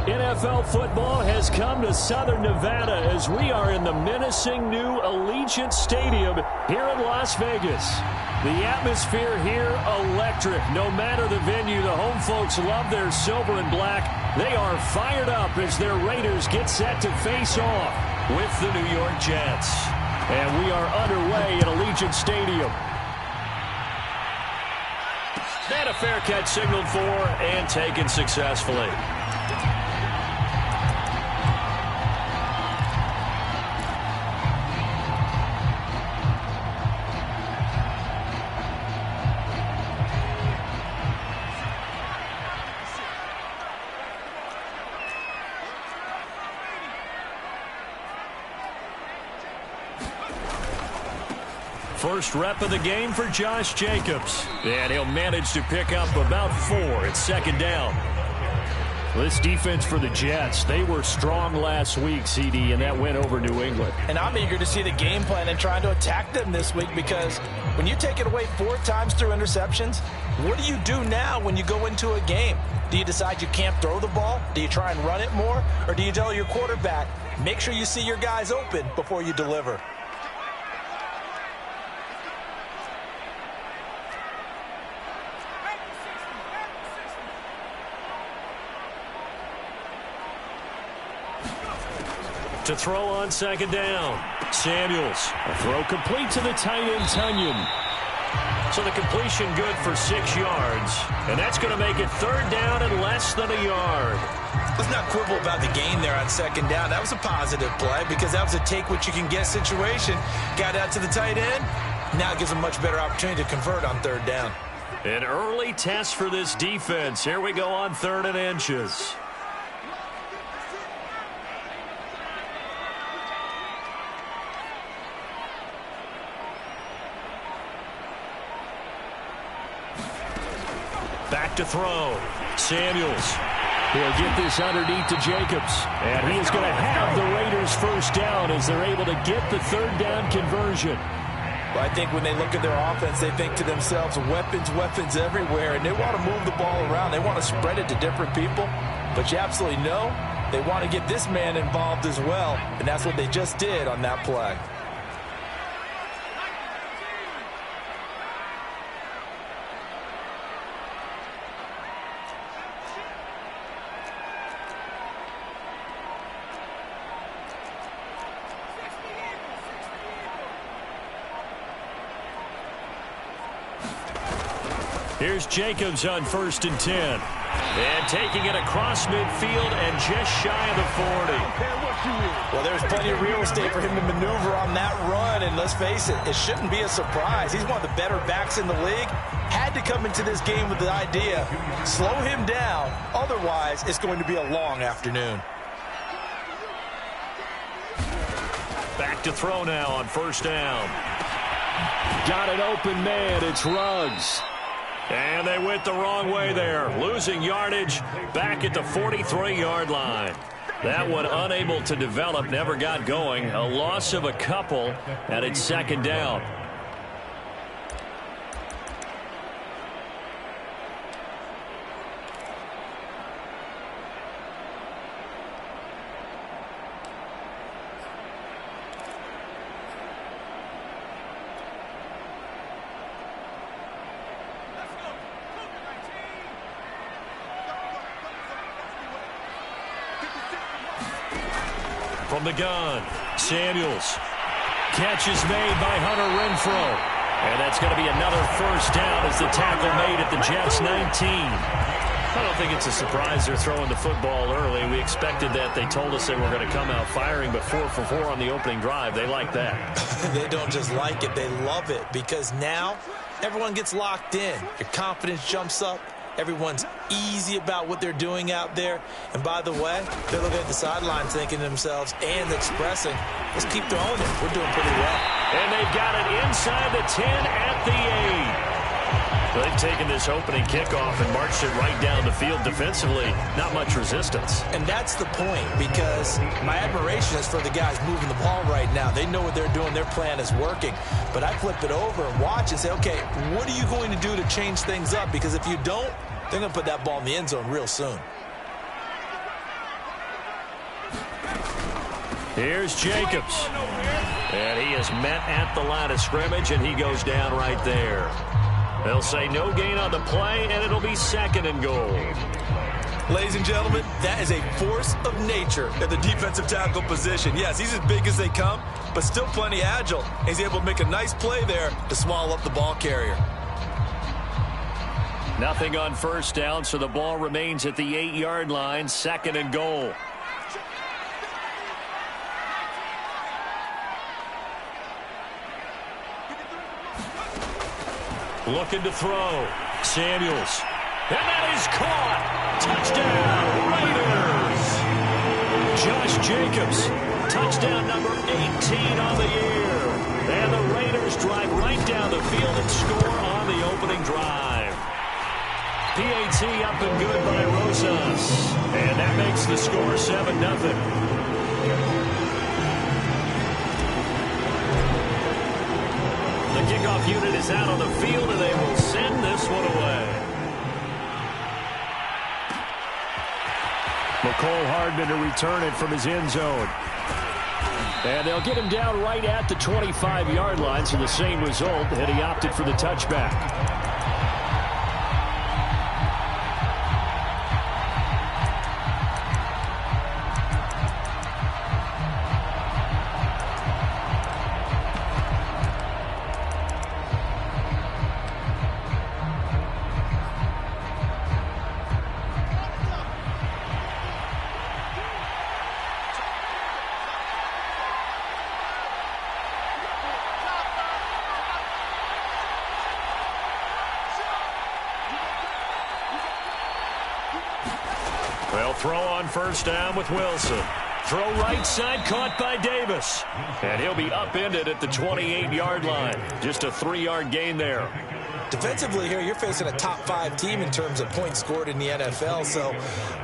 NFL football has come to Southern Nevada as we are in the menacing new Allegiant Stadium here in Las Vegas. The atmosphere here electric. No matter the venue, the home folks love their silver and black. They are fired up as their Raiders get set to face off with the New York Jets. And we are underway at Allegiant Stadium. And a fair catch signaled for and taken successfully. First rep of the game for Josh Jacobs. And he'll manage to pick up about 4 at second down. This defense for the Jets, they were strong last week, CD, and that went over New England. And I'm eager to see the game plan and trying to attack them this week, because when you take it away 4 times through interceptions, what do you do now when you go into a game? Do you decide you can't throw the ball? Do you try and run it more? Or do you tell your quarterback, make sure you see your guys open before you deliver? To throw on second down, Samuels. A throw complete to the tight end, Tunyon. So the completion good for 6 yards. And that's going to make it third down and less than a yard. Let's not quibble about the gain there on second down. That was a positive play because that was a take-what-you-can-get situation. Got out to the tight end. Now it gives them a much better opportunity to convert on third down. An early test for this defense. Here we go on 3rd and inches. Back to throw. Samuels. He'll get this underneath to Jacobs. And he is going to have the Raiders first down as they're able to get the third down conversion. Well, I think when they look at their offense, they think to themselves, weapons, weapons everywhere. And they want to move the ball around. They want to spread it to different people. But you absolutely know they want to get this man involved as well. And that's what they just did on that play. Here's Jacobs on 1st and 10. And taking it across midfield and just shy of the 40. Well, there's plenty of real estate for him to maneuver on that run. And let's face it, it shouldn't be a surprise. He's one of the better backs in the league. Had to come into this game with the idea, slow him down. Otherwise, it's going to be a long afternoon. Back to throw now on 1st down. Got an open man. It's Ruggs. And they went the wrong way there, losing yardage back at the 43-yard line. That one unable to develop, never got going. A loss of a couple, and it's second down. From the gun, Samuels. Catch is made by Hunter Renfrow. And that's going to be another first down as the tackle made at the Jets 19. I don't think it's a surprise they're throwing the football early. We expected that. They told us they were going to come out firing, but 4 for 4 on the opening drive. They like that. They don't just like it, they love it, because now everyone gets locked in. Your confidence jumps up. Everyone's easy about what they're doing out there. And by the way, they're looking at the sideline thinking to themselves and expressing, let's keep throwing it. We're doing pretty well. And they've got it inside the 10 at the 8. They've taken this opening kickoff and marched it right down the field defensively. Not much resistance. And that's the point, because my admiration is for the guys moving the ball right now. They know what they're doing. Their plan is working. But I flip it over and watch and say, okay, what are you going to do to change things up? Because if you don't, they're going to put that ball in the end zone real soon. Here's Jacobs. And he is met at the line of scrimmage, and he goes down right there. They'll say no gain on the play, and it'll be 2nd and goal. Ladies and gentlemen, that is a force of nature at the defensive tackle position. Yes, he's as big as they come, but still plenty agile. He's able to make a nice play there to swallow up the ball carrier. Nothing on first down, so the ball remains at the 8-yard line, 2nd and goal. Looking to throw. Samuels. And that is caught. Touchdown, Raiders. Josh Jacobs. Touchdown number 18 on the year. And the Raiders drive right down the field and score on the opening drive. PAT up and good by Rosas. And that makes the score 7-0. The kickoff unit is out on the field, and they will send this one away. McCole Hardman to return it from his end zone. And they'll get him down right at the 25-yard line, so the same result, and he opted for the touchback. Well, throw on first down with Wilson. Throw right side, caught by Davis. And he'll be upended at the 28-yard line. Just a 3-yard gain there. Defensively here, you're facing a top-5 team in terms of points scored in the NFL. So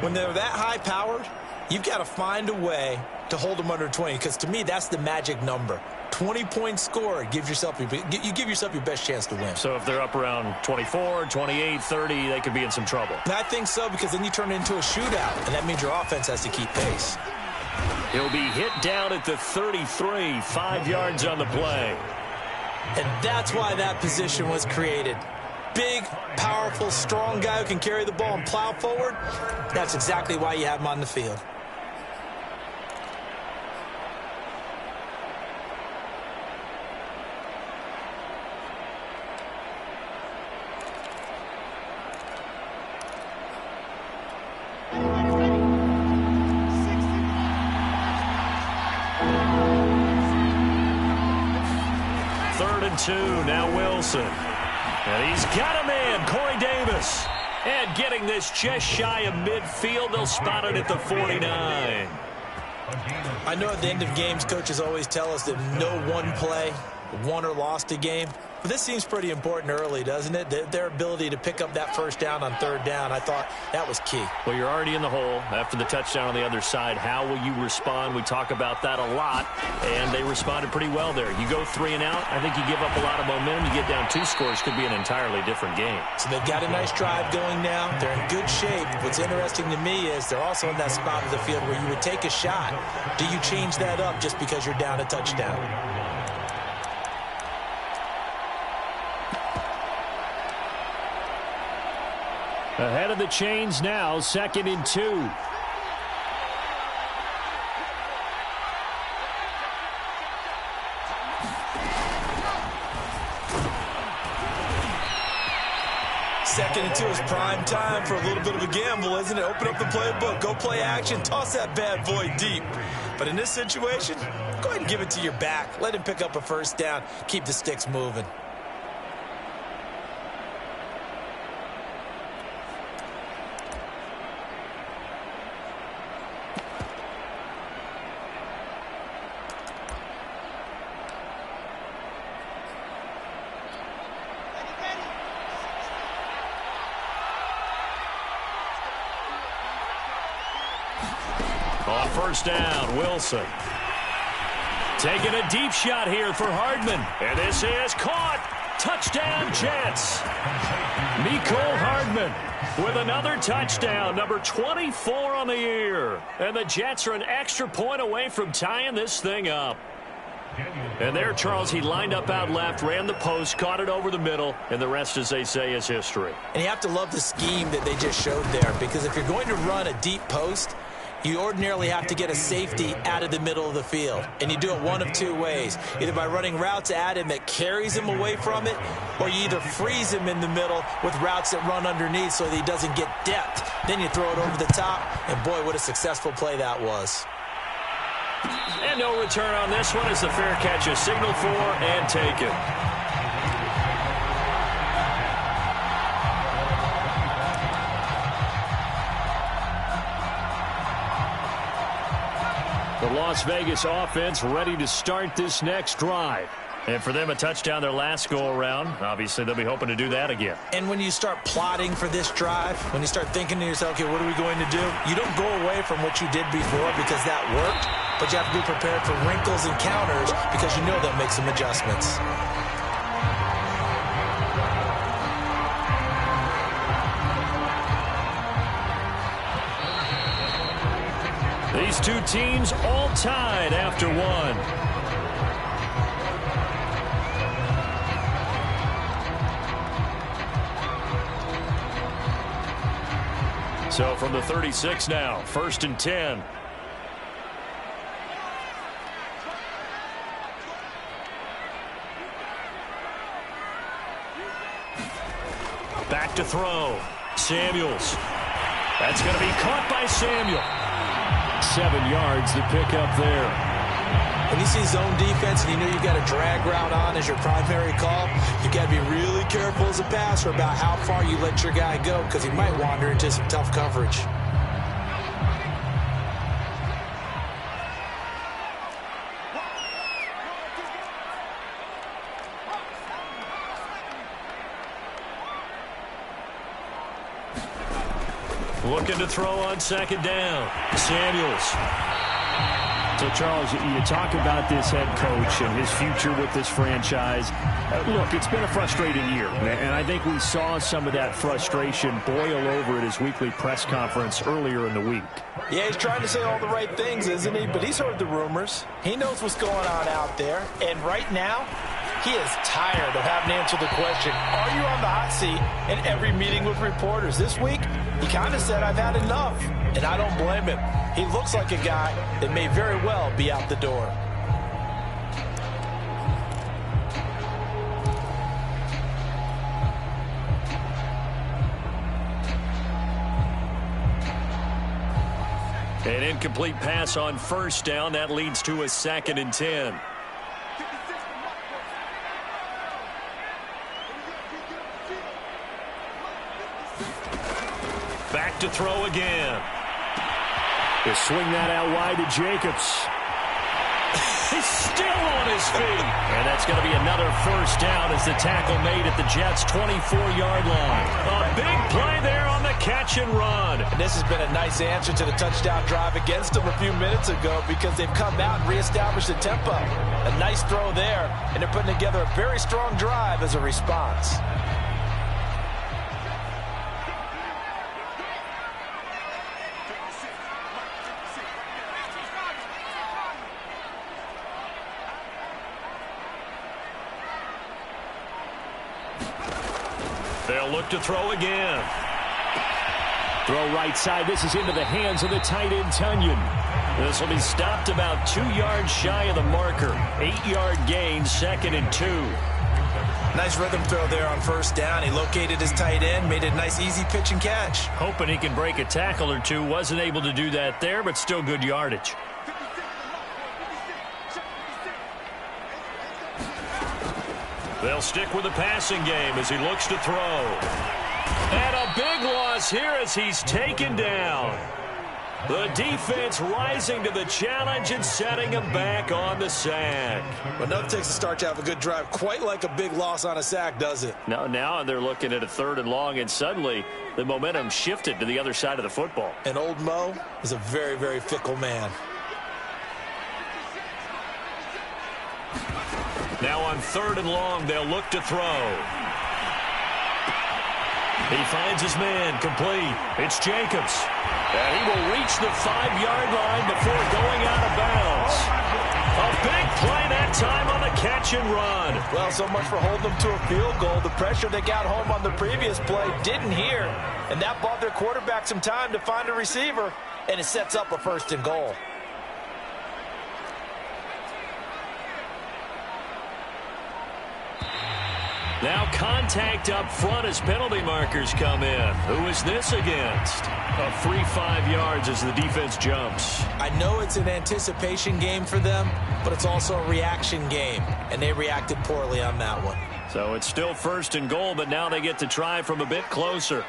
when they're that high-powered, you've got to find a way to hold them under 20. Because to me, that's the magic number. 20 points scored, you give yourself your best chance to win. So if they're up around 24, 28, 30, they could be in some trouble. And I think so, because then you turn it into a shootout, and that means your offense has to keep pace. He'll be hit down at the 33, 5 yards on the play. And that's why that position was created. Big, powerful, strong guy who can carry the ball and plow forward. That's exactly why you have him on the field. Now Wilson. And he's got him in. Corey Davis. And getting this just shy of midfield. They'll spot it at the 49. I know at the end of games, coaches always tell us that no one play won or lost a game. But this seems pretty important early, doesn't it? Their ability to pick up that first down on third down, I thought that was key. Well, you're already in the hole after the touchdown on the other side. How will you respond? We talk about that a lot, and they responded pretty well there. You go 3 and out, I think you give up a lot of momentum. You get down 2 scores, could be an entirely different game. So they've got a nice drive going now. They're in good shape. What's interesting to me is they're also in that spot of the field where you would take a shot. Do you change that up just because you're down a touchdown? Ahead of the chains now, 2nd and 2. Second and 2 is prime time for a little bit of a gamble, isn't it? Open up the playbook, go play action, toss that bad boy deep. But in this situation, go ahead and give it to your back. Let him pick up a first down, keep the sticks moving. On first down, Wilson. Taking a deep shot here for Hardman. And this is caught. Touchdown, Jets. Mecole Hardman with another touchdown, number 24 on the year. And the Jets are an extra point away from tying this thing up. And there, Charles, he lined up out left, ran the post, caught it over the middle, and the rest, as they say, is history. And you have to love the scheme that they just showed there, because if you're going to run a deep post, you ordinarily have to get a safety out of the middle of the field. And you do it one of two ways, either by running routes at him that carries him away from it, or you either freeze him in the middle with routes that run underneath so that he doesn't get depth. Then you throw it over the top, and boy, what a successful play that was. And no return on this one as the fair catch is signaled for and taken. The Las Vegas offense ready to start this next drive. And for them, a touchdown their last go-around. Obviously, they'll be hoping to do that again. And when you start plotting for this drive, when you start thinking to yourself, okay, what are we going to do? You don't go away from what you did before because that worked, but you have to be prepared for wrinkles and counters because you know they'll make some adjustments. These two teams all tied after one. So from the 36 now, 1st and 10. Back to throw. Samuels. That's going to be caught by Samuel. 7 yards to pick up there. When you see zone defense and you know you've got a drag route on as your primary call, you've got to be really careful as a passer about how far you let your guy go because he might wander into some tough coverage. Looking to throw on 2nd down. Samuels. So, Charles, you talk about this head coach and his future with this franchise. Look, it's been a frustrating year, and I think we saw some of that frustration boil over at his weekly press conference earlier in the week. Yeah, he's trying to say all the right things, isn't he? But he's heard the rumors. He knows what's going on out there. And right now, he is tired of having to answer the question, are you on the hot seat in every meeting with reporters? This week, he kind of said, I've had enough. And I don't blame him. He looks like a guy that may very well be out the door. An incomplete pass on 1st down. That leads to a 2nd and 10. Back to throw again. They swing that out wide to Jacobs. He's still on his feet. And that's going to be another 1st down as the tackle made at the Jets' 24-yard line. A big play there on the catch and run. And this has been a nice answer to the touchdown drive against them a few minutes ago because they've come out and reestablished the tempo. A nice throw there, and they're putting together a very strong drive as a response. They'll look to throw again. Throw right side. This is into the hands of the tight end, Tunyon. This will be stopped about 2 yards shy of the marker. 8-yard gain, 2nd and 2. Nice rhythm throw there on 1st down. He located his tight end, made a nice easy pitch and catch. Hoping he can break a tackle or two. Wasn't able to do that there, but still good yardage. They'll stick with the passing game as he looks to throw. And a big loss here as he's taken down. The defense rising to the challenge and setting him back on the sack. But enough takes to start to have a good drive, quite like a big loss on a sack, does it? Now they're looking at a 3rd and long, and suddenly the momentum shifted to the other side of the football. And old Mo is a very, very fickle man. Now on 3rd and long, they'll look to throw. He finds his man, complete. It's Jacobs. And he will reach the 5-yard line before going out of bounds. A big play that time on the catch and run. Well, so much for holding them to a field goal. The pressure they got home on the previous play didn't hear, and that bought their quarterback some time to find a receiver, and it sets up a 1st and goal. Now contact up front as penalty markers come in. Who is this against? A free 5 yards as the defense jumps. I know it's an anticipation game for them, but it's also a reaction game, and they reacted poorly on that one. So it's still 1st and goal, but now they get to try from a bit closer.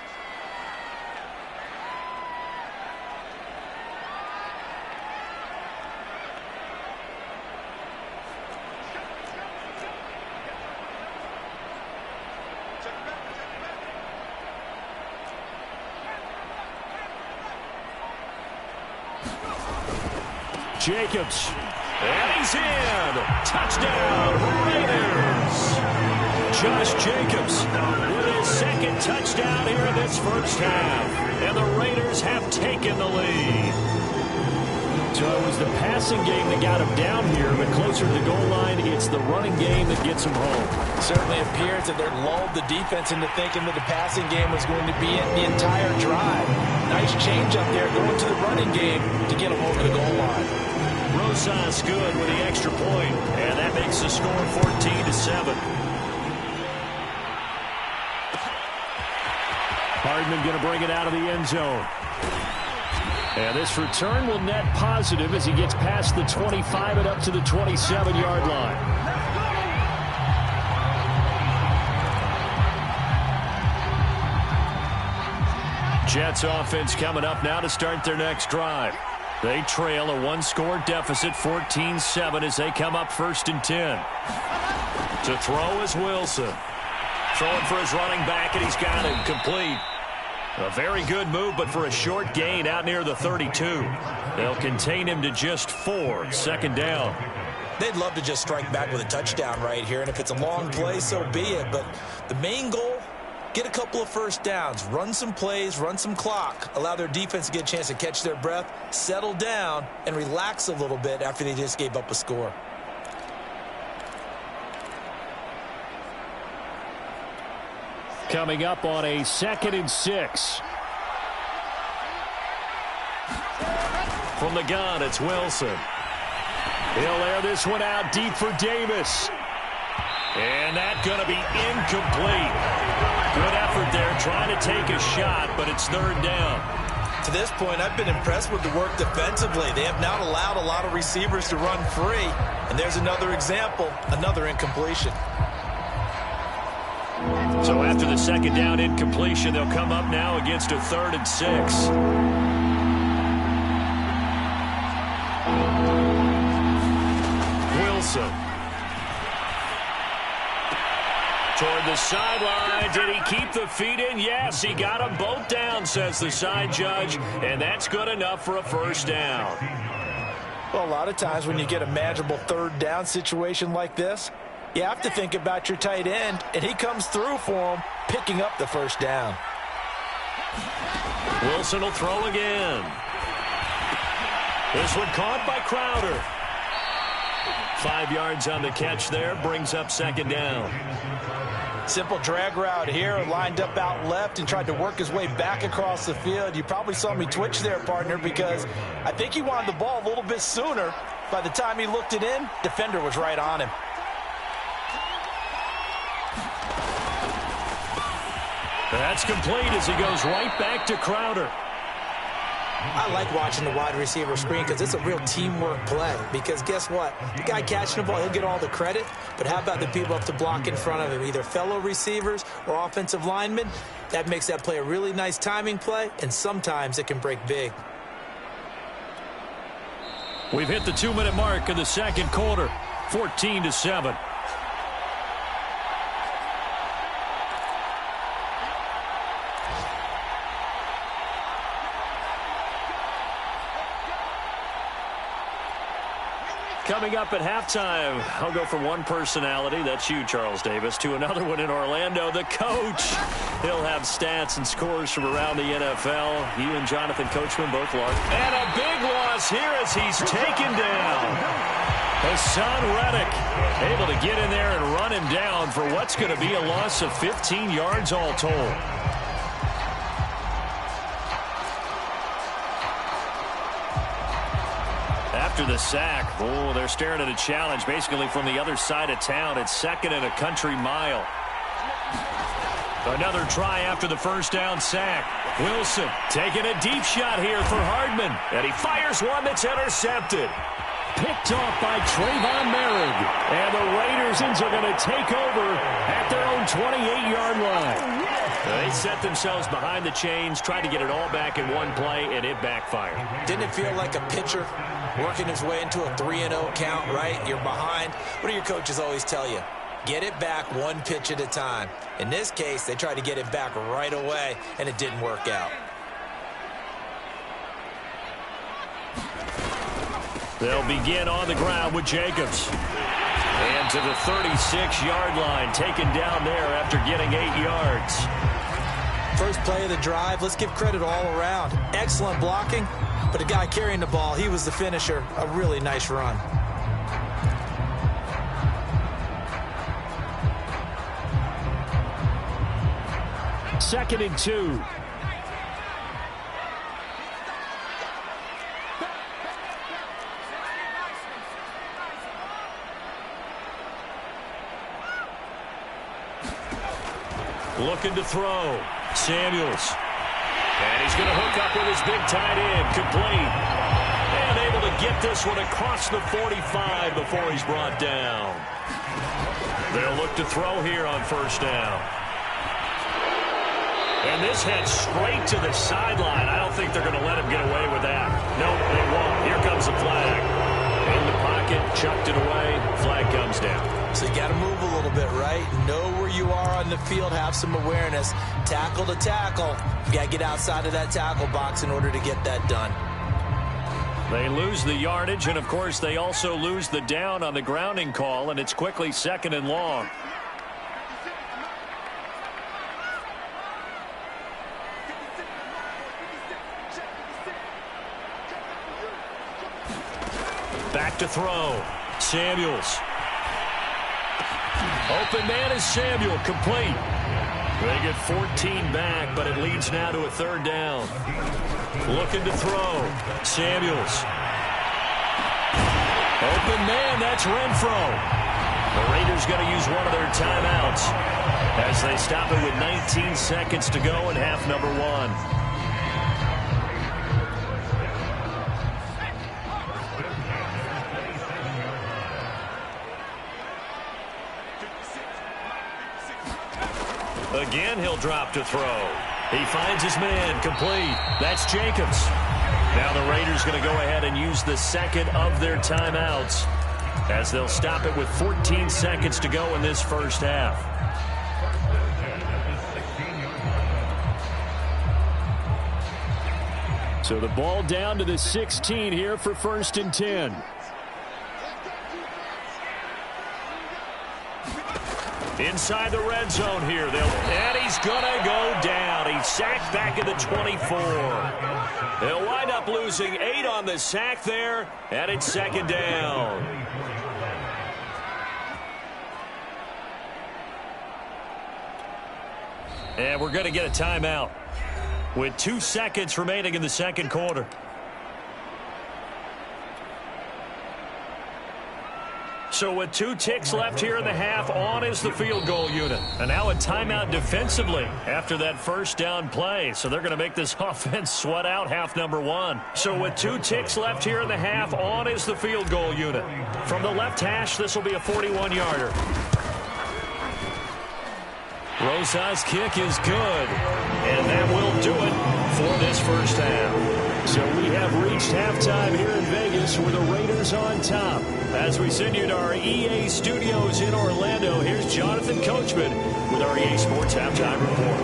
Jacobs, and he's in. Touchdown, Raiders. Josh Jacobs with his 2nd touchdown here in this 1st half. And the Raiders have taken the lead. So it was the passing game that got him down here, but closer to the goal line, it's the running game that gets him home. Certainly appears that they're lulled the defense into thinking that the passing game was going to be in the entire drive. Nice change up there going to the running game to get him over the goal line. Rosas good with the extra point, and that makes the score 14-7. Hardman going to bring it out of the end zone. And this return will net positive as he gets past the 25 and up to the 27-yard line. Jets offense coming up now to start their next drive. They trail a 1-score deficit, 14-7, as they come up 1st and 10. To throw is Wilson. Throwing for his running back, and he's got him complete. A very good move, but for a short gain out near the 32. They'll contain him to just 4, 2nd down. They'd love to just strike back with a touchdown right here, and if it's a long play, so be it. But the main goal, get a couple of 1st downs, run some plays, run some clock, allow their defense to get a chance to catch their breath, settle down, and relax a little bit after they just gave up a score. Coming up on a 2nd and 6. From the gun, it's Wilson. He'll air this one out deep for Davis. And that's going to be incomplete. Good effort there trying to take a shot, but it's 3rd down. To this point, I've been impressed with the work defensively. They have not allowed a lot of receivers to run free. And there's another example, another incompletion. So after the 2nd down incompletion, they'll come up now against a 3rd and 6. Wilson. Toward the sideline. Did he keep the feet in? Yes, he got them both down, says the side judge. And that's good enough for a 1st down. Well, a lot of times when you get a manageable 3rd down situation like this, you have to think about your tight end, and he comes through for him, picking up the 1st down. Wilson will throw again. This one caught by Crowder. 5 yards on the catch there, brings up 2nd down. Simple drag route here, lined up out left and tried to work his way back across the field. You probably saw me twitch there, partner, because I think he wanted the ball a little bit sooner. By the time he looked it in, defender was right on him. That's complete as he goes right back to Crowder. I like watching the wide receiver screen because it's a real teamwork play. Because guess what? The guy catching the ball, he'll get all the credit. But how about the people up to block in front of him, either fellow receivers or offensive linemen? That makes that play a really nice timing play, and sometimes it can break big. We've hit the 2-minute mark of the 2nd quarter, 14-7. Coming up at halftime, I'll go from one personality, that's you, Charles Davis, to another one in Orlando, the coach. He'll have stats and scores from around the NFL. You and Jonathan Coachman both lost. And a big loss here as he's taken down. Hassan Reddick able to get in there and run him down for what's going to be a loss of 15 yards all told. After the sack, oh, they're staring at a challenge basically from the other side of town. It's 2nd and a country mile. Another try after the first down sack. Wilson taking a deep shot here for Hardman. And he fires one that's intercepted. Picked off by Trayvon Merrick. And the Raiders are going to take over at their own 28-yard line. They set themselves behind the chains, tried to get it all back in one play, and it backfired. Didn't it feel like a pitcher working his way into a 3-0 count, right? You're behind. What do your coaches always tell you? Get it back one pitch at a time. In this case, they tried to get it back right away, and it didn't work out. They'll begin on the ground with Jacobs. And to the 36-yard line, taken down there after getting 8 yards. First play of the drive, let's give credit all around. Excellent blocking, but the guy carrying the ball, he was the finisher. A really nice run. Second and 2. Looking to throw. Samuels. And he's going to hook up with his big tight end. Complete. And able to get this one across the 45 before he's brought down. They'll look to throw here on first down. And this heads straight to the sideline. I don't think they're going to let him get away with that. Nope, they won't. Here comes the flag. In the pocket, chucked it away. Flag comes down. So you got to move a little bit, right? Know where you are on the field, have some awareness. Tackle to tackle. You got to get outside of that tackle box in order to get that done. They lose the yardage, and of course they also lose the down on the grounding call, and it's quickly 2nd and long. Back to throw. Samuels. Open man is Samuel. Complete. They get 14 back, but it leads now to a 3rd down. Looking to throw. Samuels. Open man, that's Renfro. The Raiders going to use one of their timeouts as they stop it with 19 seconds to go in half number 1. Again, he'll drop to throw. He finds his man. Complete. That's Jacobs. Now the Raiders going to go ahead and use the 2nd of their timeouts as they'll stop it with 14 seconds to go in this first half. So the ball down to the 16 here for 1st and 10. Inside the red zone here. And he's going to go down. He's sacked back at the 24. They'll wind up losing 8 on the sack there, and it's 2nd down. And we're going to get a timeout with 2 seconds remaining in the 2nd quarter. So with 2 ticks left here in the half, on is the field goal unit. And now a timeout defensively after that first down play. So they're going to make this offense sweat out half number 1. So with 2 ticks left here in the half, on is the field goal unit. From the left hash, this will be a 41-yarder. Rosa's kick is good. And that will do it for this first half. So we have reached halftime here in Vegas with the Raiders on top. As we send you to our EA studios in Orlando, here's Jonathan Coachman with our EA Sports Halftime Report.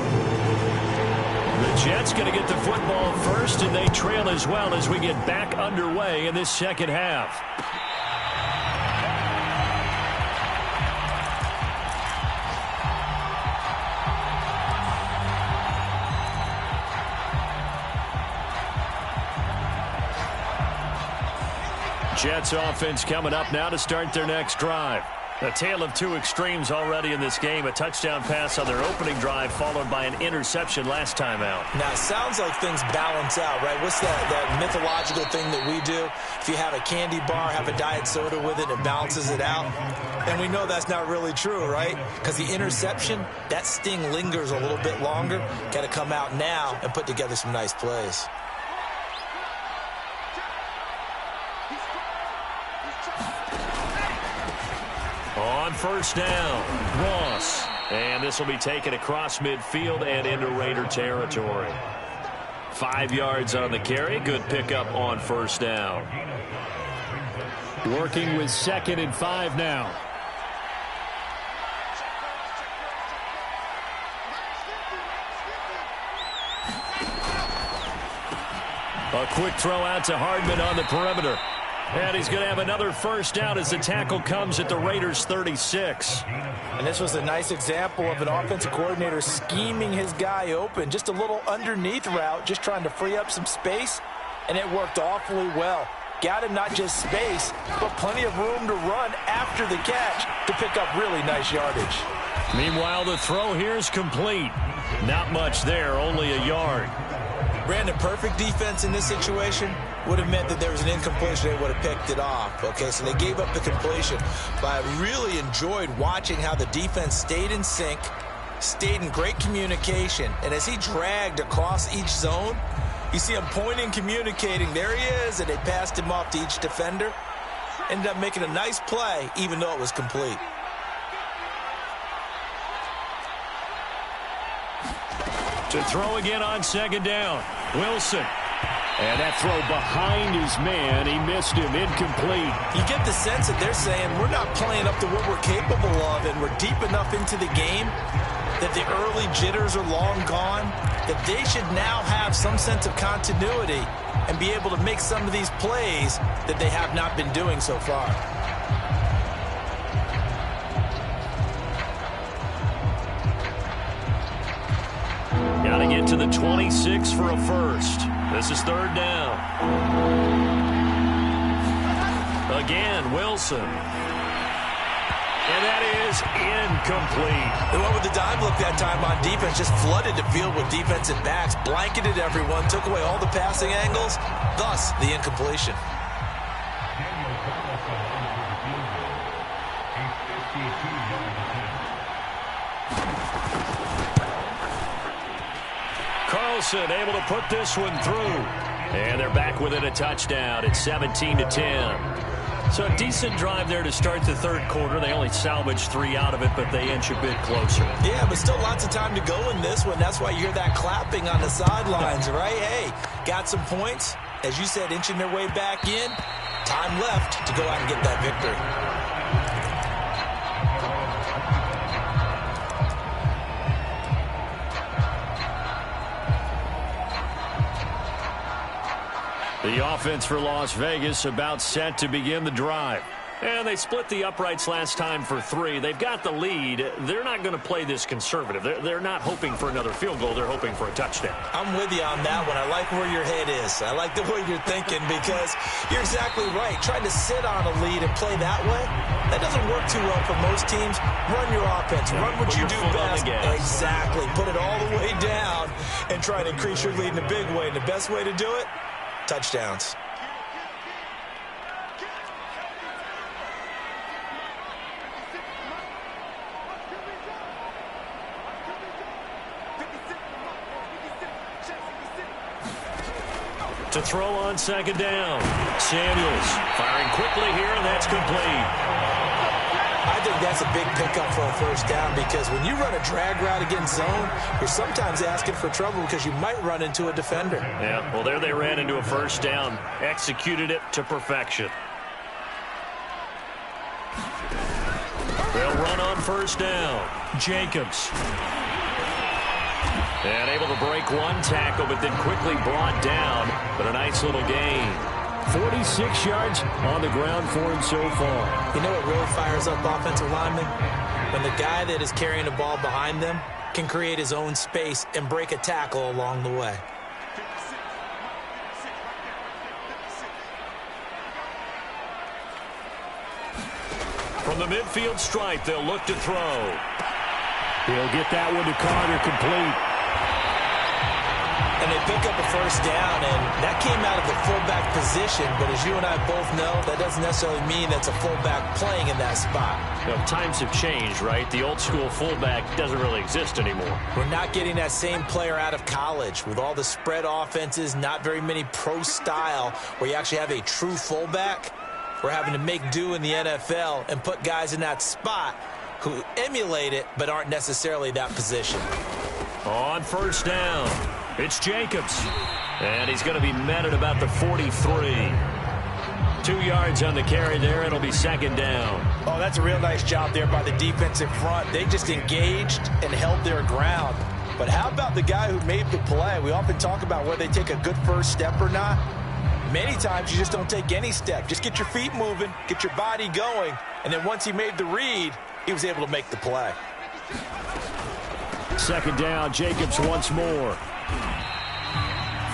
The Jets going to get the football first, and they trail as well as we get back underway in this second half. Jets offense coming up now to start their next drive. A tale of two extremes already in this game. A touchdown pass on their opening drive followed by an interception last time out. Now, it sounds like things balance out, right? What's that mythological thing that we do? If you have a candy bar, have a diet soda with it, it balances it out. And we know that's not really true, right? Because the interception, that sting lingers a little bit longer. Got to come out now and put together some nice plays. On first down, Ross. And this will be taken across midfield and into Raider territory. 5 yards on the carry. Good pickup on first down. Working with 2nd and 5 now. A quick throw out to Hardman on the perimeter. And he's going to have another first down as the tackle comes at the Raiders' 36. And this was a nice example of an offensive coordinator scheming his guy open. Just a little underneath route, just trying to free up some space, and it worked awfully well. Got him not just space, but plenty of room to run after the catch to pick up really nice yardage. Meanwhile, the throw here is complete. Not much there, only a yard. Brandon, perfect defense in this situation would have meant that there was an incompletion. They would have picked it off. Okay, so they gave up the completion. But I really enjoyed watching how the defense stayed in sync, stayed in great communication. And as he dragged across each zone, you see him pointing, communicating. There he is, and they passed him off to each defender. Ended up making a nice play, even though it was complete. To throw again on second down, Wilson. And that throw behind his man, he missed him, incomplete. You get the sense that they're saying we're not playing up to what we're capable of, and we're deep enough into the game that the early jitters are long gone, that they should now have some sense of continuity and be able to make some of these plays that they have not been doing so far. Got to get to the 26 for a first. This is third down. Again, Wilson. And that is incomplete. They went with the dime look that time on defense, just flooded the field with defensive backs, blanketed everyone, took away all the passing angles, thus the incompletion. Carlson able to put this one through. And they're back within a touchdown. It's 17-10. So a decent drive there to start the third quarter. They only salvaged 3 out of it, but they inch a bit closer. Yeah, but still lots of time to go in this one. That's why you hear that clapping on the sidelines, right? Hey, got some points. As you said, inching their way back in. Time left to go out and get that victory. The offense for Las Vegas about set to begin the drive. And they split the uprights last time for 3. They've got the lead. They're not going to play this conservative. They're not hoping for another field goal. They're hoping for a touchdown. I'm with you on that one. I like where your head is. I like the way you're thinking because you're exactly right. Trying to sit on a lead and play that way, that doesn't work too well for most teams. Run your offense. Run what you do best. Exactly. Put it all the way down and try to increase your lead in a big way. And the best way to do it, touchdowns. To throw on second down. Samuels firing quickly here, and that's complete. I think that's a big pickup for a first down because when you run a drag route against zone, you're sometimes asking for trouble because you might run into a defender. Yeah, well, there they ran into a first down. Executed it to perfection. They'll run on first down. Jacobs. And able to break one tackle, but then quickly brought down. But a nice little gain. 46 yards on the ground for him so far. You know what really fires up offensive linemen? When the guy that is carrying the ball behind them can create his own space and break a tackle along the way. From the midfield stripe, they'll look to throw. He'll get that one to Carter, complete. And they pick up a first down, and that came out of the fullback position. But as you and I both know, that doesn't necessarily mean that's a fullback playing in that spot. You know, times have changed, right? The old school fullback doesn't really exist anymore. We're not getting that same player out of college with all the spread offenses, not very many pro style where you actually have a true fullback. We're having to make do in the NFL and put guys in that spot who emulate it but aren't necessarily that position. On first down, it's Jacobs. And he's going to be met at about the 43. 2 yards on the carry there. It'll be second down. Oh, that's a real nice job there by the defensive front. They just engaged and held their ground. But how about the guy who made the play? We often talk about whether they take a good first step or not. Many times you just don't take any step. Just get your feet moving, get your body going, and then once he made the read, he was able to make the play. Second down, Jacobs once more.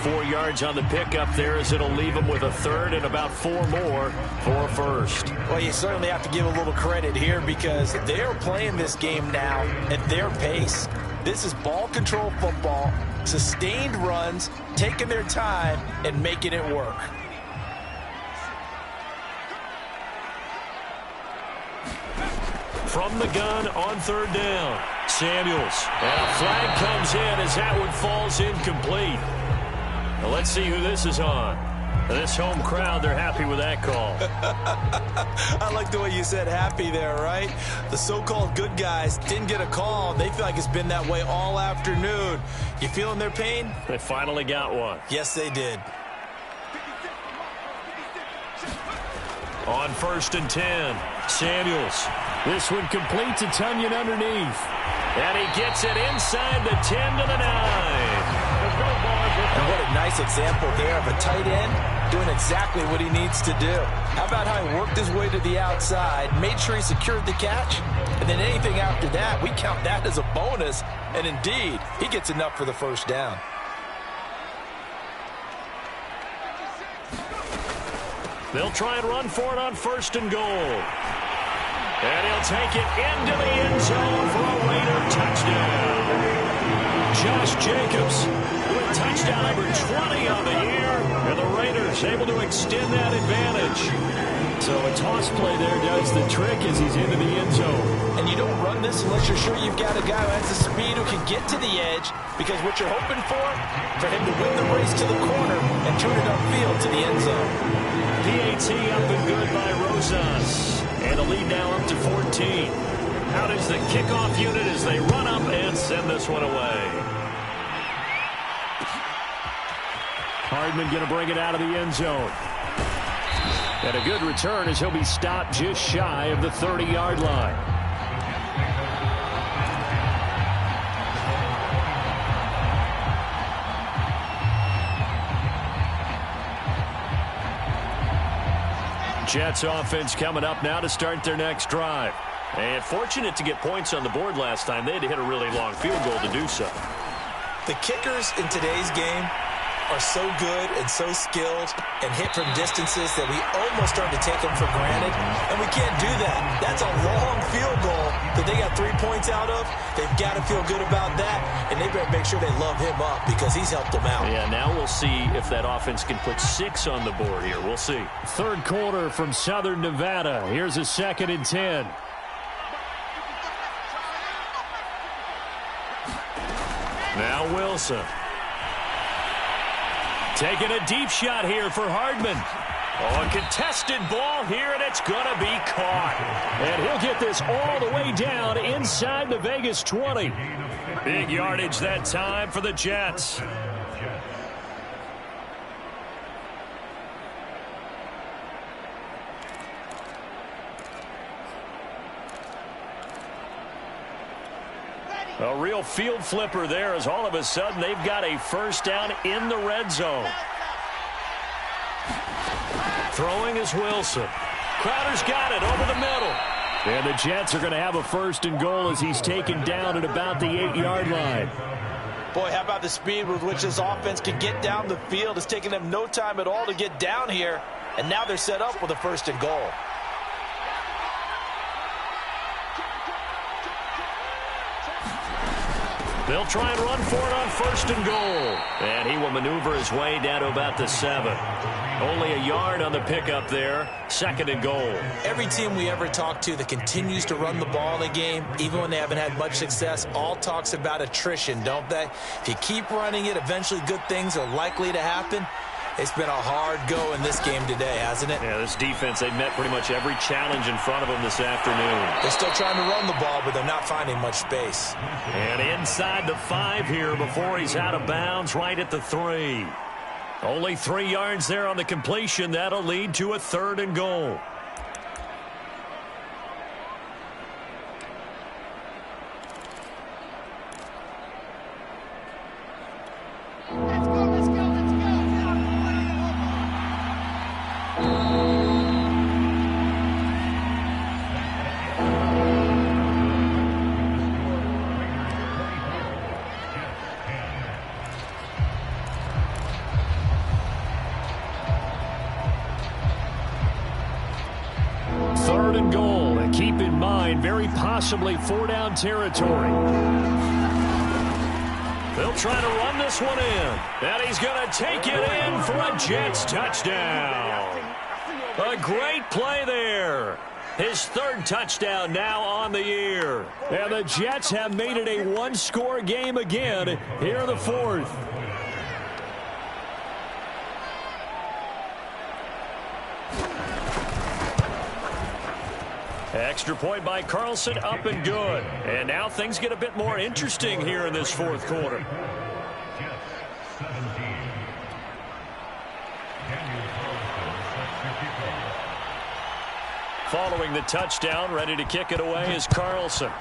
4 yards on the pickup there as it'll leave him with a third and about 4 more for a first. Well, you certainly have to give a little credit here because they're playing this game now at their pace. This is ball control football, sustained runs, taking their time and making it work. From the gun on third down, Samuels. And a flag comes in as that one falls incomplete. Now let's see who this is on. This home crowd, they're happy with that call. I like the way you said happy there, right? The so-called good guys didn't get a call. They feel like it's been that way all afternoon. You feeling their pain? They finally got one. Yes, they did. On first and 10, Samuels. This one completes a Tunyon underneath. And he gets it inside the 10 to the 9. And what a nice example there of a tight end doing exactly what he needs to do. How about how he worked his way to the outside, made sure he secured the catch, and then anything after that, we count that as a bonus. And indeed, he gets enough for the first down. They'll try and run for it on first and goal. And he'll take it into the end zone for a Raider touchdown. Josh Jacobs with touchdown number 20 on the year. And the Raiders able to extend that advantage. So a toss play there does the trick as he's into the end zone. And you don't run this unless you're sure you've got a guy who has the speed who can get to the edge, because what you're hoping for him to win the race to the corner and turn it upfield to the end zone. PAT up and good by Rosas. And the lead now up to 14. Out is the kickoff unit as they run up and send this one away. Hardman going to bring it out of the end zone. And a good return as he'll be stopped just shy of the 30-yard line. Jets offense coming up now to start their next drive. And fortunate to get points on the board last time. They had to hit a really long field goal to do so. The kickers in today's game are so good and so skilled and hit from distances that we almost start to take them for granted, and we can't do that. That's a long field goal that they got 3 points out of. They've got to feel good about that, and they better make sure they love him up because he's helped them out. Yeah, now we'll see if that offense can put 6 on the board here. We'll see. Third quarter from Southern Nevada. Here's a 2nd and 10. Now Wilson. Taking a deep shot here for Hardman. Oh, a contested ball here, and it's going to be caught. And he'll get this all the way down inside the Vegas 20. Big yardage that time for the Jets. A real field flipper there as all of a sudden they've got a first down in the red zone. Throwing is Wilson. Crowder's got it over the middle. And the Jets are going to have a first and goal as he's taken down at about the 8-yard line. Boy, how about the speed with which this offense can get down the field? It's taken them no time at all to get down here, and now they're set up with a first and goal. They'll try and run for it on 1st and goal. And he will maneuver his way down to about the 7. Only a yard on the pickup there. 2nd and goal. Every team we ever talk to that continues to run the ball in a game, even when they haven't had much success, all talks about attrition, don't they? If you keep running it, eventually good things are likely to happen. It's been a hard go in this game today, hasn't it? Yeah, this defense, they've met pretty much every challenge in front of them this afternoon. They're still trying to run the ball, but they're not finding much space. And inside the 5 here before he's out of bounds, right at the 3. Only 3 yards there on the completion. That'll lead to a 3rd and goal. Very possibly 4-down territory. They'll try to run this one in. And he's going to take it in for a Jets touchdown. A great play there. His 3rd touchdown now on the year. And the Jets have made it a 1-score game again here in the 4th. Extra point by Carlson, up and good. And now things get a bit more interesting here in this 4th quarter. Following the touchdown, ready to kick it away is Carlson.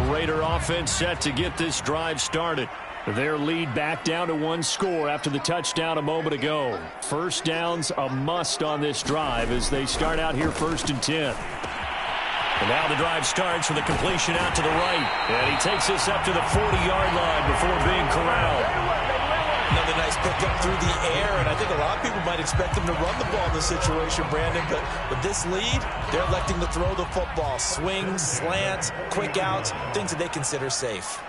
Raider offense set to get this drive started. Their lead back down to 1 score after the touchdown a moment ago. 1st downs a must on this drive as they start out here 1st and 10. And now the drive starts with a completion out to the right. And he takes this up to the 40-yard line before being corralled. Another nice pickup through the air, and I think a lot of people might expect him to run the ball in this situation, Brandon, but with this lead, they're electing to throw the football. Swings, slants, quick outs, things that they consider safe.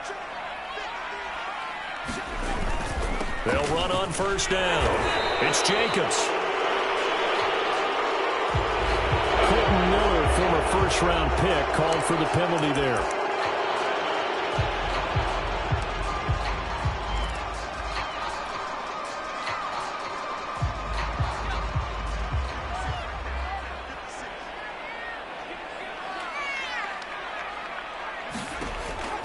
They'll run on 1st down. It's Jacobs. Quentin Miller, former 1st-round pick, called for the penalty there.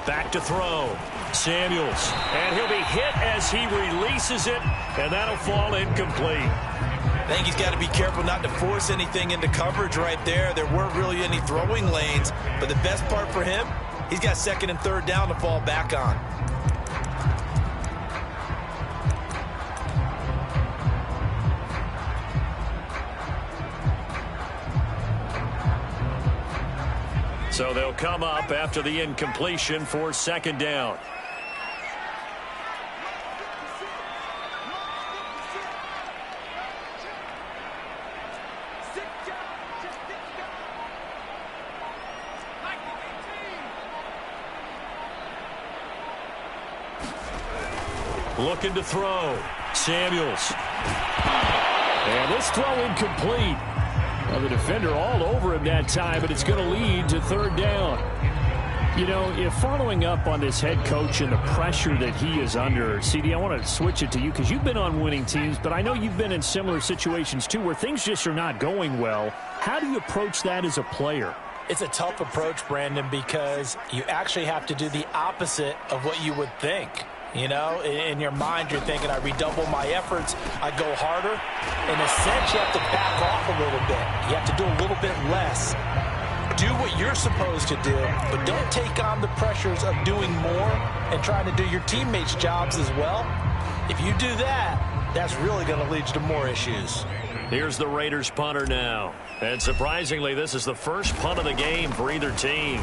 Back to throw. Samuels. And he'll be hit as he releases it, and that'll fall incomplete. I think he's got to be careful not to force anything into coverage right there. There weren't really any throwing lanes, but the best part for him, he's got 2nd and 3rd down to fall back on. So they'll come up after the incompletion for 2nd down. Looking to throw. Samuels. And this throw incomplete. Well, the defender all over him that time, but it's going to lead to 3rd down. You know, if following up on this head coach and the pressure that he is under, CD, I want to switch it to you because you've been on winning teams, but I know you've been in similar situations too where things just are not going well. How do you approach that as a player? It's a tough approach, Brandon, because you actually have to do the opposite of what you would think. You know, in your mind, you're thinking, I redouble my efforts, I go harder. In a sense, you have to back off a little bit. You have to do a little bit less. Do what you're supposed to do, but don't take on the pressures of doing more and trying to do your teammates' jobs as well. If you do that, that's really going to lead to more issues. Here's the Raiders punter now. And surprisingly, this is the first punt of the game for either team.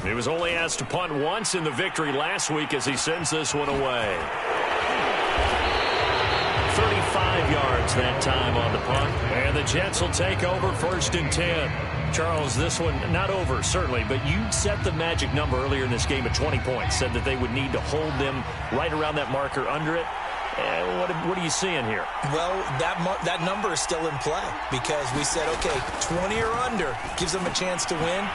He was only asked to punt once in the victory last week as he sends this one away. 35 yards that time on the punt. And the Jets will take over 1st and 10. Charles, this one not over, certainly, but you set the magic number earlier in this game at 20 points. Said that they would need to hold them right around that marker under it. What are you seeing here? Well, that number is still in play because we said, okay, 20 or under gives them a chance to win.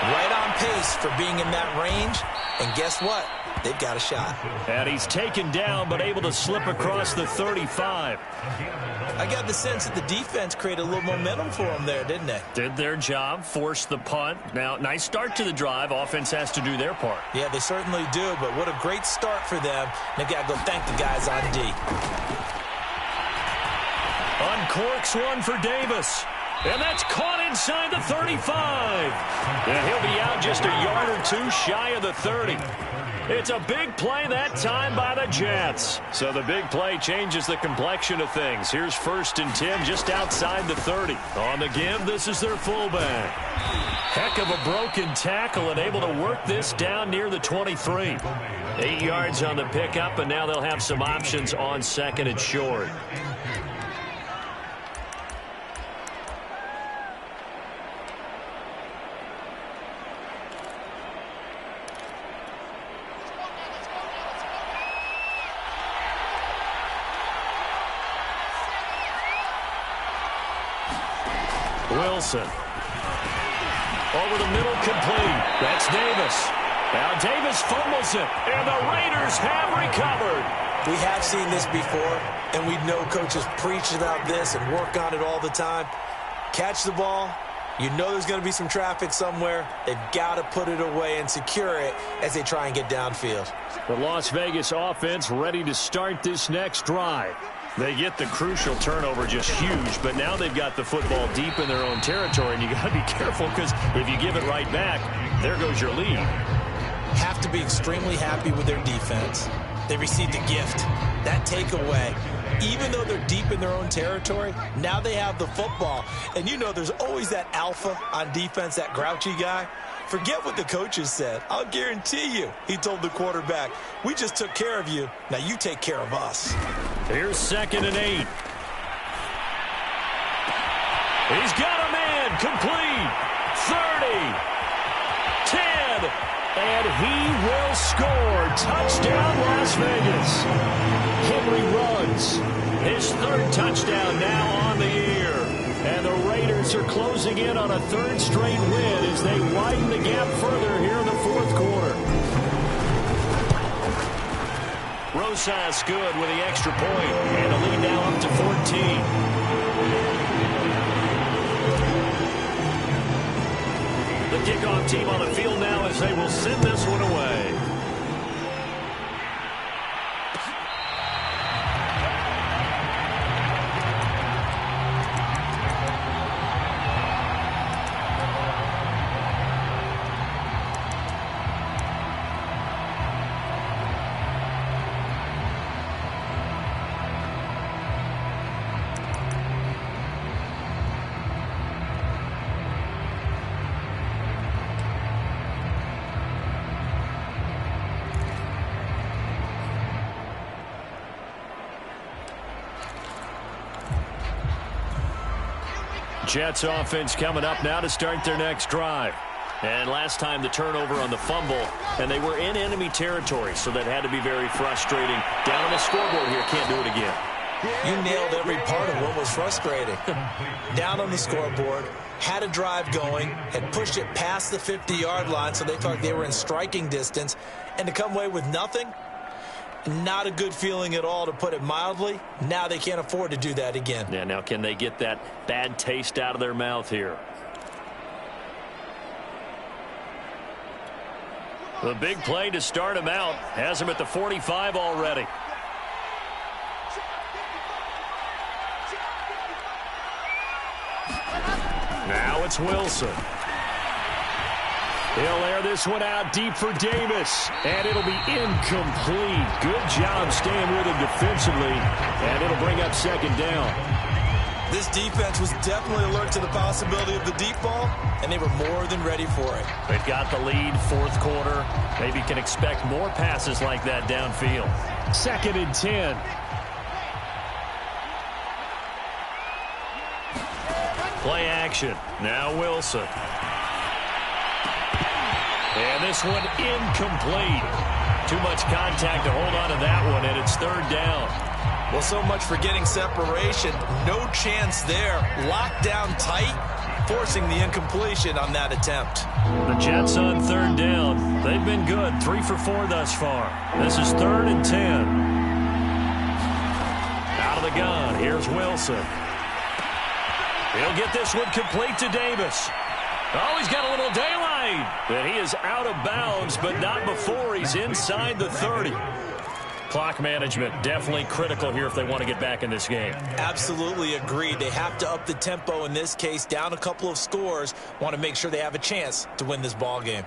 Right on pace for being in that range. And guess what? They've got a shot. And he's taken down but able to slip across the 35. I got the sense that the defense created a little momentum for them there, didn't they? Did their job, forced the punt. Now, nice start to the drive. Offense has to do their part. Yeah, they certainly do, but what a great start for them. They've got to go thank the guys on D. Uncorks one for Davis. And that's caught inside the 35. And he'll be out just a yard or two shy of the 30. It's a big play that time by the Jets. So the big play changes the complexion of things. Here's 1st and 10 just outside the 30. On the give, this is their fullback. Heck of a broken tackle and able to work this down near the 23. 8 yards on the pickup, and now they'll have some options on 2nd and short. Wilson. Over the middle, complete. That's Davis. Now Davis fumbles it, and the Raiders have recovered. We have seen this before, and we know coaches preach about this and work on it all the time. Catch the ball. You know there's going to be some traffic somewhere. They've got to put it away and secure it as they try and get downfield. The Las Vegas offense ready to start this next drive. They get the crucial turnover, just huge, but now they've got the football deep in their own territory, and you got to be careful because if you give it right back, there goes your lead. Have to be extremely happy with their defense. They received a gift. That takeaway, even though they're deep in their own territory, now they have the football. And you know there's always that alpha on defense, that grouchy guy. Forget what the coaches said. I'll guarantee you, he told the quarterback, we just took care of you. Now you take care of us. Here's 2nd and 8. He's got a man complete. 30. 10. And he will score. Touchdown, Las Vegas. Henry runs. His 3rd touchdown now on the year. And the Raiders are closing in on a 3rd straight win as they widen the gap further here in the 4th quarter. Rosas good with the extra point, and a lead now up to 14. The kickoff team on the field now as they will send this one away. Jets offense coming up now to start their next drive. And last time the turnover on the fumble, and they were in enemy territory, so that had to be very frustrating. Down on the scoreboard here, can't do it again. You nailed every part of what was frustrating. Down on the scoreboard, had a drive going, had pushed it past the 50-yard line, so they thought they were in striking distance, and to come away with nothing, not a good feeling at all, to put it mildly. Now they can't afford to do that again. Yeah, now can they get that bad taste out of their mouth here? The big play to start him out has him at the 45 already. Now it's Wilson. He'll air this one out deep for Davis, and it'll be incomplete. Good job staying with him defensively, and it'll bring up second down. This defense was definitely alert to the possibility of the deep ball, and they were more than ready for it. They've got the lead, fourth quarter. Maybe can expect more passes like that downfield. 2nd and 10. Play action. Now Wilson. And this one incomplete. Too much contact to hold on to that one, and it's 3rd down. Well, so much for getting separation. No chance there. Locked down tight, forcing the incompletion on that attempt. The Jets on 3rd down. They've been good. 3 for 4 thus far. This is 3rd and 10. Out of the gun. Here's Wilson. He'll get this one complete to Davis. Oh, he's got a little daylight. And he is out of bounds, but not before he's inside the 30. Clock management definitely critical here if they want to get back in this game. Absolutely agreed. They have to up the tempo in this case, down a couple of scores. Want to make sure they have a chance to win this ball game.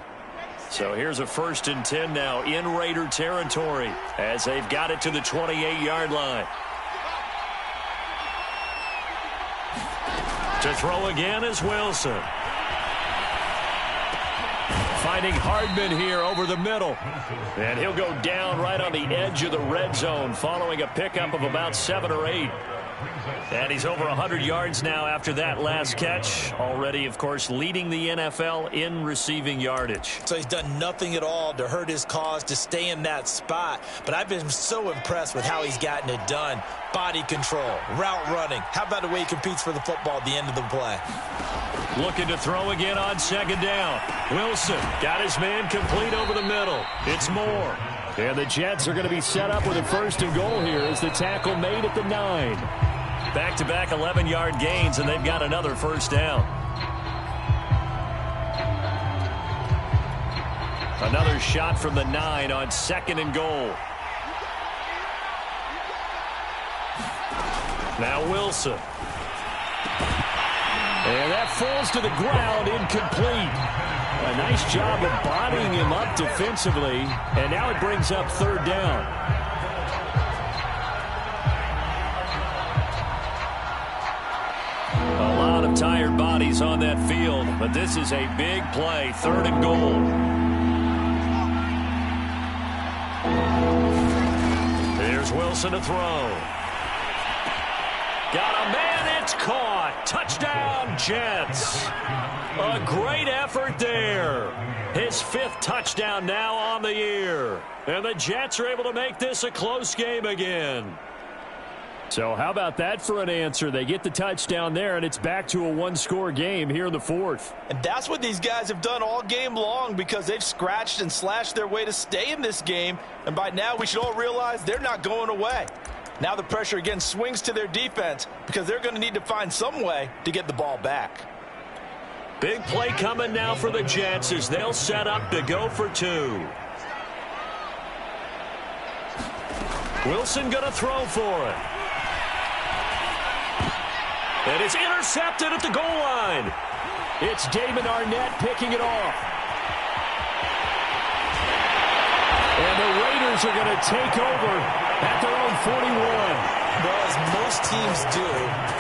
So here's a 1st and 10 now in Raider territory as they've got it to the 28-yard line. To throw again is Wilson. Finding Hardman here over the middle. And he'll go down right on the edge of the red zone following a pickup of about 7 or 8. And he's over 100 yards now after that last catch. Already, of course, leading the NFL in receiving yardage. So he's done nothing at all to hurt his cause, to stay in that spot. But I've been so impressed with how he's gotten it done. Body control, route running. How about the way he competes for the football at the end of the play? Looking to throw again on 2nd down. Wilson got his man complete over the middle. It's Moore. And the Jets are going to be set up with a 1st and goal here as the tackle made at the 9. Back-to-back 11-yard gains, and they've got another 1st down. Another shot from the 9 on 2nd and goal. Now Wilson. And that falls to the ground, incomplete. A nice job of bodying him up defensively, and now it brings up 3rd down. A lot of tired bodies on that field, but this is a big play, 3rd and goal. Here's Wilson to throw. Got a man, it's caught. Touchdown, Jets. A great effort there. His 5th touchdown now on the year. And the Jets are able to make this a close game again. So how about that for an answer? They get the touchdown there, and it's back to a 1-score game here in the 4th. And that's what these guys have done all game long, because they've scratched and slashed their way to stay in this game. And by now, we should all realize they're not going away. Now the pressure again swings to their defense, because they're going to need to find some way to get the ball back. Big play coming now for the Jets as they'll set up to go for 2. Wilson going to throw for it. And it's intercepted at the goal line. It's Damon Arnett picking it off. And the Raiders are going to take over at their own 41. Well, as most teams do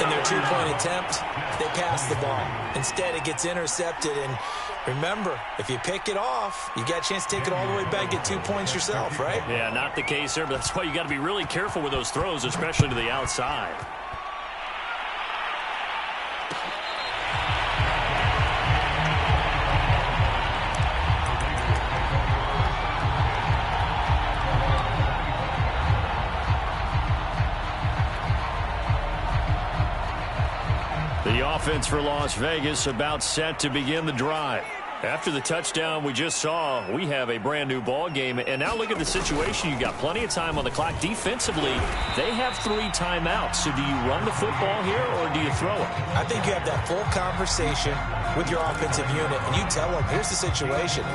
in their 2-point attempt, they pass the ball. Instead, it gets intercepted. And remember, if you pick it off, you got a chance to take it all the way back, get 2 points yourself, right? Yeah, not the case there, but that's why you got to be really careful with those throws, especially to the outside. The offense for Las Vegas about set to begin the drive. After the touchdown we just saw, we have a brand new ball game. And now look at the situation. You got plenty of time on the clock. Defensively, they have 3 timeouts. So do you run the football here or do you throw it? I think you have that full conversation with your offensive unit, and you tell them, here's the situation.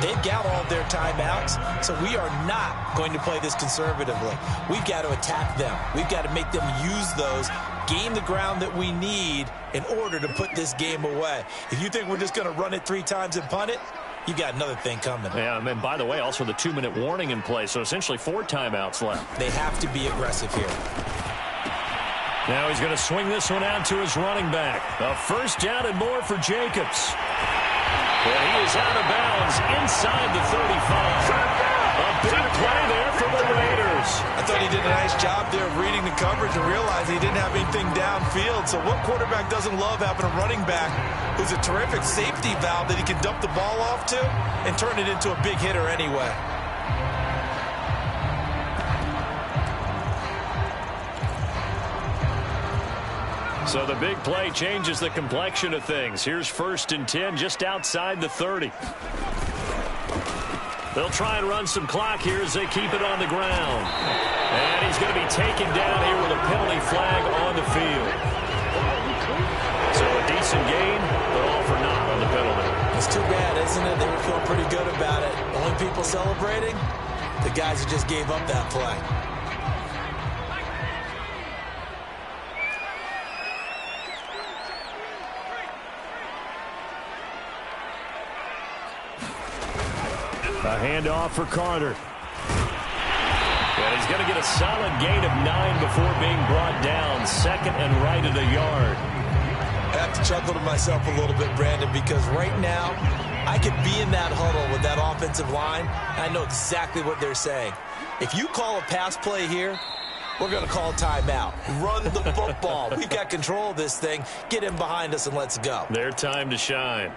They've got all of their timeouts, so we are not going to play this conservatively. We've got to attack them. We've got to make them use those, gain the ground that we need in order to put this game away. If you think we're just going to run it 3 times and punt it, you got another thing coming. Yeah, and by the way, also the 2-minute warning in play, so essentially 4 timeouts left. They have to be aggressive here. Now he's going to swing this one out to his running back. A first down and more for Jacobs. And he is out of bounds inside the 35. A big play there for the Raiders. I thought he did a nice job there of reading the coverage and realizing he didn't have anything downfield. So what quarterback doesn't love having a running back who's a terrific safety valve that he can dump the ball off to and turn it into a big hitter anyway? So the big play changes the complexion of things. Here's 1st and 10 just outside the 30. They'll try and run some clock here as they keep it on the ground. And he's going to be taken down here with a penalty flag on the field. So a decent gain, but all for naught on the penalty. It's too bad, isn't it? They were feeling pretty good about it. Only people celebrating, the guys who just gave up that play. A handoff for Carter. And he's going to get a solid gain of 9 before being brought down. 2nd and right at a yard. I have to chuckle to myself a little bit, Brandon, because right now I could be in that huddle with that offensive line, and I know exactly what they're saying. If you call a pass play here, we're going to call timeout. Run the football. We've got control of this thing. Get in behind us and let's go. Their time to shine.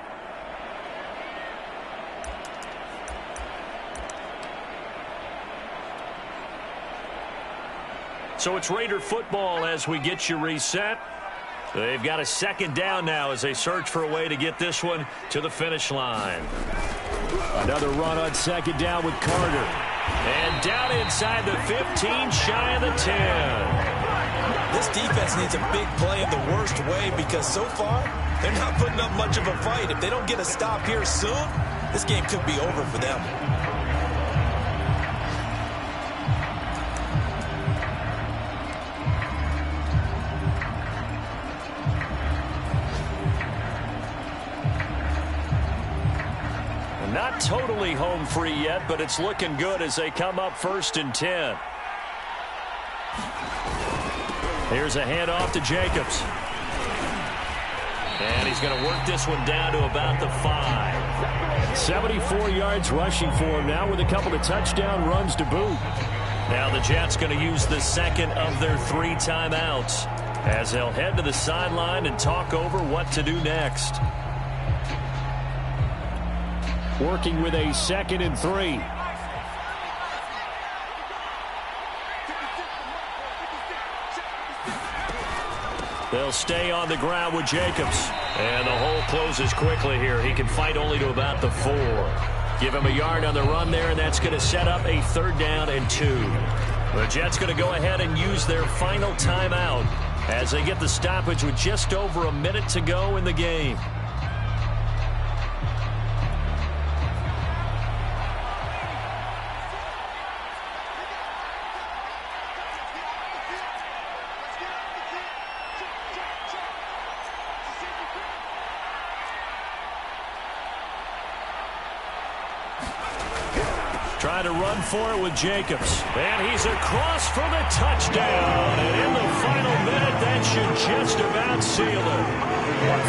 So it's Raider football as we get you reset. They've got a 2nd down now as they search for a way to get this one to the finish line. Another run on 2nd down with Carter. And down inside the 15, shy of the 10. This defense needs a big play in the worst way because so far they're not putting up much of a fight. If they don't get a stop here soon, this game could be over for them. Not totally home free yet, but it's looking good as they come up 1st and 10. Here's a handoff to Jacobs. And he's going to work this one down to about the 5. 74 yards rushing for him now with a couple of touchdown runs to boot. Now the Jets going to use the 2nd of their 3 timeouts as they'll head to the sideline and talk over what to do next. Working with a 2nd and 3. They'll stay on the ground with Jacobs. And the hole closes quickly here. He can fight only to about the 4. Give him a yard on the run there, and that's going to set up a 3rd down and 2. The Jets going to go ahead and use their final timeout as they get the stoppage with just over a minute to go in the game. Trying to run for it with Jacobs. And he's across for the touchdown. And in the final minute, that should just about seal it.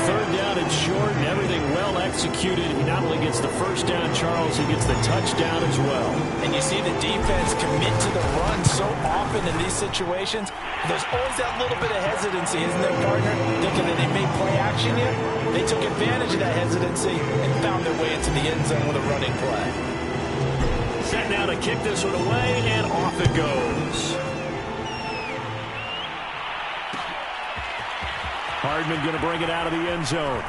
3rd down and short, and everything well executed. He not only gets the first down, Charles, he gets the touchdown as well. And you see the defense commit to the run so often in these situations. There's always that little bit of hesitancy, isn't there, partner? Thinking that they may play action yet. They took advantage of that hesitancy and found their way into the end zone with a running play. Set now to kick this one away, and off it goes. Hardman going to bring it out of the end zone.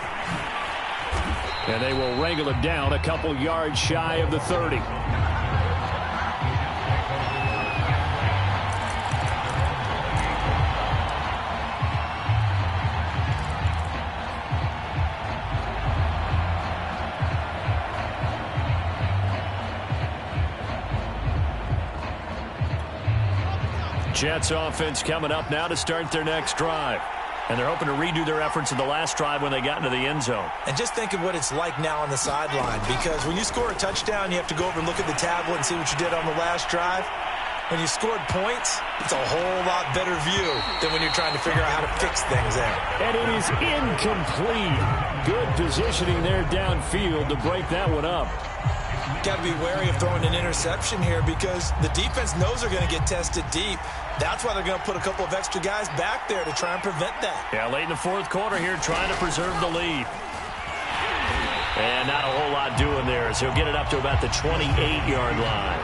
And they will wrangle it down a couple yards shy of the 30. Jets offense coming up now to start their next drive. And they're hoping to redo their efforts in the last drive when they got into the end zone. And just think of what it's like now on the sideline, because when you score a touchdown, you have to go over and look at the tablet and see what you did on the last drive. When you scored points, it's a whole lot better view than when you're trying to figure out how to fix things there. And it is incomplete. Good positioning there downfield to break that one up. Got to be wary of throwing an interception here because the defense knows they're going to get tested deep. That's why they're going to put a couple of extra guys back there to try and prevent that. Yeah, late in the fourth quarter here, trying to preserve the lead. And not a whole lot doing there as he'll get it up to about the 28-yard line.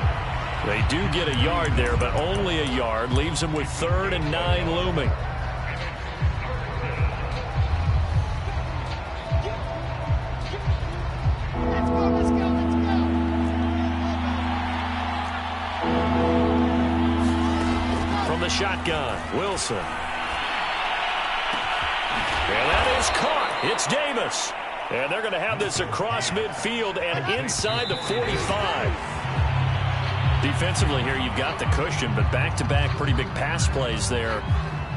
They do get a yard there, but only a yard. Leaves them with 3rd and 9 looming. From the shotgun, Wilson. And that is caught. It's Davis. And they're going to have this across midfield and inside the 45. Defensively here, you've got the cushion, but back-to-back pretty big pass plays there.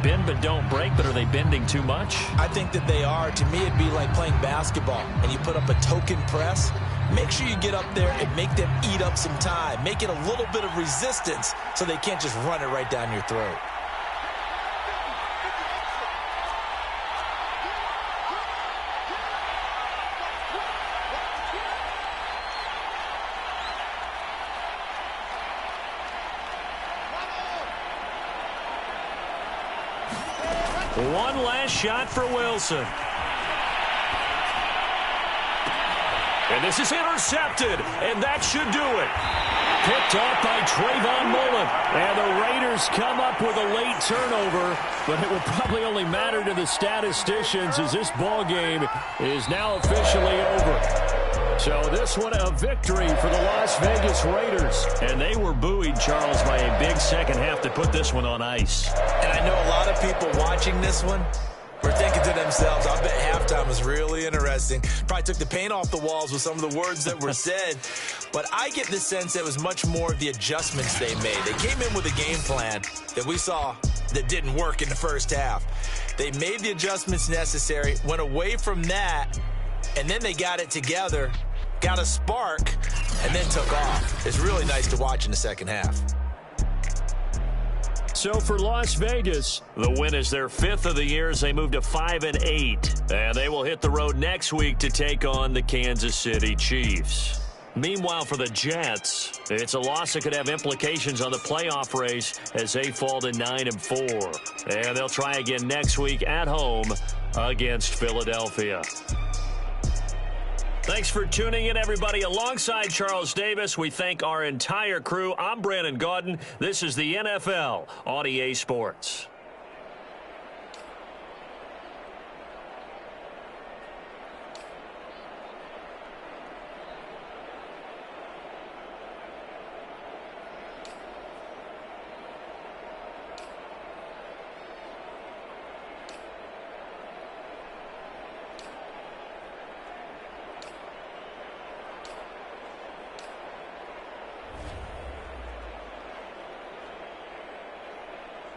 Bend but don't break, but are they bending too much? I think that they are. To me, it'd be like playing basketball, and you put up a token press. Make sure you get up there and make them eat up some time. Make it a little bit of resistance so they can't just run it right down your throat. One last shot for Wilson. And this is intercepted, and that should do it. Picked off by Trayvon Mullen. And the Raiders come up with a late turnover, but it will probably only matter to the statisticians as this ball game is now officially over. So this one a victory for the Las Vegas Raiders. And they were buoyed, Charles, by a big second half to put this one on ice. And I know a lot of people watching this one were thinking to themselves, I bet halftime was really interesting. Probably took the paint off the walls with some of the words that were said. But I get the sense that it was much more of the adjustments they made. They came in with a game plan that we saw that didn't work in the first half. They made the adjustments necessary, went away from that, and then they got it together, got a spark, and then took off. It's really nice to watch in the second half. So for Las Vegas, the win is their 5th of the year as they move to 5-8. And they will hit the road next week to take on the Kansas City Chiefs. Meanwhile, for the Jets, it's a loss that could have implications on the playoff race as they fall to 9-4. And they'll try again next week at home against Philadelphia. Thanks for tuning in, everybody. Alongside Charles Davis, we thank our entire crew. I'm Brandon Gaudin. This is the NFL on EA Sports.